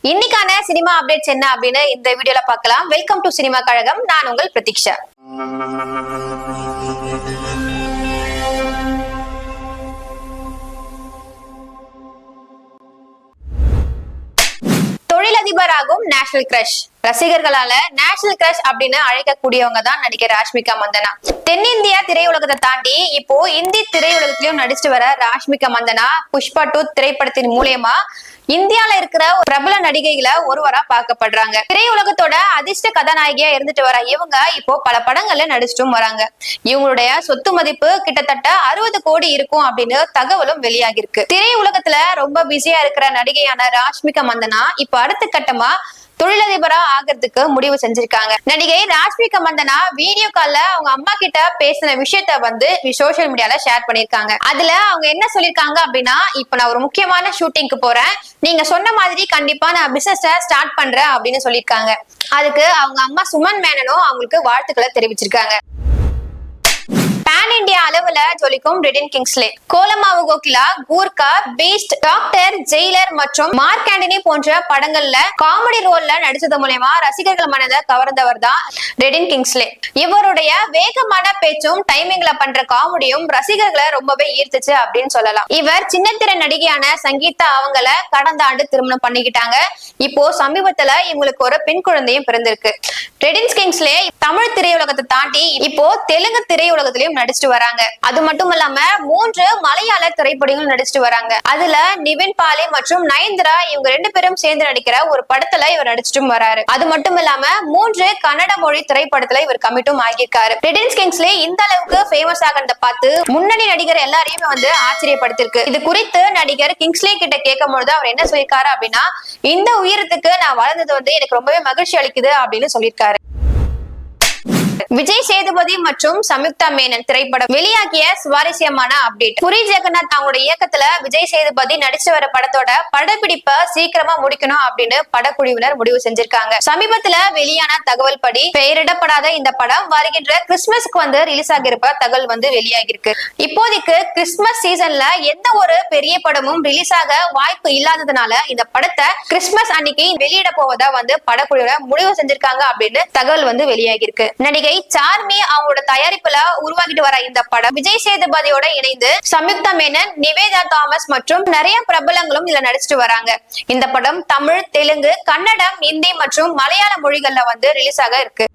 இன்னைக்கான cinema updates என்ன அப்படின்னு இந்த வீடியோல பார்க்கலாம். வெல்கம் டு சினிமா கழகம். நான் உங்கள் பிரதீக்ஷா. தொழிலதிபராகும் நேஷனல் கிரஷ். ரசிகர்களால நேஷனல் கிரஷ் அப்படின்னு அழைக்கக்கூடியவங்க தான் நடிகர் ராஷ்மிகா மந்தனா. தென்னிந்தியா திரையுலகத்தை தாண்டி இப்போ இந்தி திரையுலகத்திலயும் நடிச்சுட்டு வர ராஷ்மிகா மந்தனா புஷ்பா 2 திரைப்படத்தின் மூலியமா இந்தியால இருக்கிற பிரபல நடிகைகளை ஒருவரா பார்க்கப்படுறாங்க. திரையுலகத்தோட அதிர்ஷ்ட கதாநாயகியா இருந்துட்டு வர இவங்க இப்போ பல படங்கள்ல நடிச்சிட்டும் வராங்க. இவங்களுடைய சொத்து மதிப்பு கிட்டத்தட்ட 60 கோடி இருக்கும் அப்படின்னு தகவலும் வெளியாகி இருக்கு. திரையுலகத்துல ரொம்ப பிஸியா இருக்கிற நடிகையான ராஷ்மிகா மந்தனா இப்ப அடுத்த கட்டமா தொழிலதிபரா ஆகிறதுக்கு முடிவு செஞ்சிருக்காங்க. நடிகை ராஷ்மிகா மந்தனா வீடியோ கால்ல அவங்க அம்மா கிட்ட பேசின விஷயத்த வந்து சோசியல் மீடியால ஷேர் பண்ணிருக்காங்க. அதுல அவங்க என்ன சொல்லிருக்காங்க அப்படின்னா, இப்ப நான் ஒரு முக்கியமான ஷூட்டிங்க்கு போறேன், நீங்க சொன்ன மாதிரி கண்டிப்பா நான் பிசினஸ் ஸ்டார்ட் பண்றேன் அப்படின்னு சொல்லியிருக்காங்க. அதுக்கு அவங்க அம்மா சுமன் மேனனும் அவங்களுக்கு வாழ்த்துக்களை தெரிவிச்சிருக்காங்க. பேன் இந்தியா அளவுல ஜொலிக்கும் Redin Kingsley, Kolamaavu Kokila, Gurkha, Beast, Doctor, Jailer மற்றும் மார்க் ஆண்டனி போன்ற படங்கள்ல காமெடி ரோல்ல நடிச்சது மூலமா ரசிகர்கள் மனதை கவர்ந்தவர் தான் ரெடின் கிங்ஸ்லே. இவருடைய வேகமான பேச்சும் டைமிங்ல பண்ற காமெடியும் ரசிகர்களை ரொம்பவே ஈர்த்துச்சு அப்படின்னு சொல்லலாம். இவர் சின்னத்திரை நடிகையான சங்கீதா அவங்கள கடந்த ஆண்டு திருமணம் பண்ணிக்கிட்டாங்க. இப்போ சமீபத்துல இவங்களுக்கு ஒரு பெண் குழந்தையும் பிறந்திருக்கு. ரெடின் கிங்ஸ்லே தமிழ் திரையுலகத்தை தாண்டி இப்போ தெலுங்கு திரையுலகத்திலையும் நடிச்சுட்டு வராங்க. அது மட்டும் இல்லாம 3 மலையாள திரைப்படங்களும் நடிச்சுட்டு வராங்க. அதுல நிவின் பாலி மற்றும் நயன்தாரா இவங்க 2 பேரும் சேர்ந்து நடிக்கிற ஒரு படத்துல இவர் நடிச்சுட்டும் வராரு. அது மட்டும் இல்லாம 3 கன்னட மொழி திரைப்படத்துல இவர் கமிட்டும் ஆகியிருக்காரு. ரெடின் கிங்ஸ்லே இந்த அளவுக்கு ஃபேமஸ் ஆகிறத பார்த்து முன்னணி நடிகர் எல்லாரையுமே வந்து ஆச்சரியப்படுத்திருக்கு. இது குறித்து நடிகர் கிங்ஸ்லே கிட்ட கேட்கும் பொழுது அவர் என்ன சொல்லியிருக்காரு அப்படின்னா, இந்த உயரத்துக்கு நான் வளர்ந்தது வந்து எனக்கு ரொம்பவே மகிழ்ச்சி அளிக்குது அப்படின்னு சொல்லியிருக்காரு. விஜய் சேதுபதி மற்றும் சம்யுக்தா மேனன் திரைப்படம் வெளியாகிய சுவாரஸ்யமான அப்டேட். புரி ஜெகநாத் அவங்களோட இயக்கத்துல விஜய் சேதுபதி நடிச்சு வர படத்தோட படப்பிடிப்பை சீக்கிரமா முடிக்கணும் அப்படின்னு படக்குழுவினர் முடிவு செஞ்சிருக்காங்க. சமீபத்துல வெளியான தகவல் படி பெயரிடப்படாத இந்த படம் வருகின்ற கிறிஸ்துமஸ்க்கு வந்து ரிலீஸ் ஆகியிருப்ப தகவல் வந்து வெளியாகி இருக்கு. இப்போதைக்கு கிறிஸ்துமஸ் சீசன்ல எந்த ஒரு பெரிய படமும் ரிலீஸ் ஆக வாய்ப்பு இல்லாததுனால இந்த படத்தை கிறிஸ்துமஸ் அன்னைக்கு வெளியிட போவதா வந்து படக்குழுவினர் முடிவு செஞ்சிருக்காங்க அப்படின்னு தகவல் வந்து வெளியாகி இருக்கு. நடிகை சார்மி அவங்களோட தயாரிப்புல உருவாக்கிட்டு வர இந்த படம் விஜய் சேதுபதியோட இணைந்து சம்யுக்தா மேனன், நிவேதா தாமஸ் மற்றும் நிறைய பிரபலங்களும் இதுல நடிச்சிட்டு வராங்க. இந்த படம் தமிழ், தெலுங்கு, கன்னடம், ஹிந்தி மற்றும் மலையாள மொழிகள்ல வந்து ரிலீஸ் ஆக இருக்கு.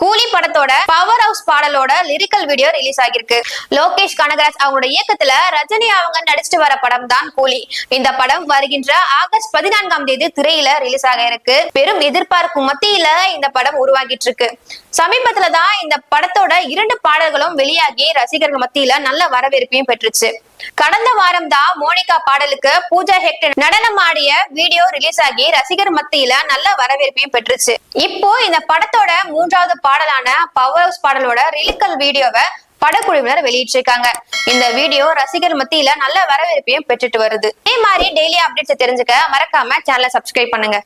கூலி படத்தோட பவர் ஹவுஸ் பாடலோட லிரிக்கல் வீடியோ ரிலீஸ் ஆகிருக்கு. லோகேஷ் கனகராஜ் அவங்களோட இயக்கத்துல ரஜினி அவங்க நடிச்சிட்டு வர படம் தான் கூலி. இந்த படம் வருகின்ற ஆகஸ்ட் 14ஆம் தேதி திரையில ரிலீஸ் ஆக இருக்கு. பெரும் எதிர்பார்ப்பு மத்தியில இந்த படம் உருவாகிட்டு இருக்கு. சமீபத்துலதான் இந்த படத்தோட 2 பாடல்களும் வெளியாகி ரசிகர்கள் மத்தியில நல்ல வரவேற்பையும் பெற்றுச்சு. கடந்த வாரம் தான் மோனிகா பாடலுக்கு பூஜா ஹெக்டே நடனம் ஆடிய வீடியோ ரிலீஸ் ஆகி ரசிகர் மத்தியில நல்ல வரவேற்பையும் பெற்றுச்சு. இப்போ இந்த படத்தோட 3வது பாடலான பவர் ஹவுஸ் பாடலோட ரிலிக்கல் வீடியோவை படக்குழுவினர் வெளியிட்டிருக்காங்க. இந்த வீடியோ ரசிகர் மத்தியில நல்ல வரவேற்பையும் பெற்றுட்டு வருது. இதே மாதிரி டெய்லி அப்டேட்ஸ் தெரிஞ்சுக்க மறக்காம சேனலை சப்ஸ்கிரைப் பண்ணுங்க.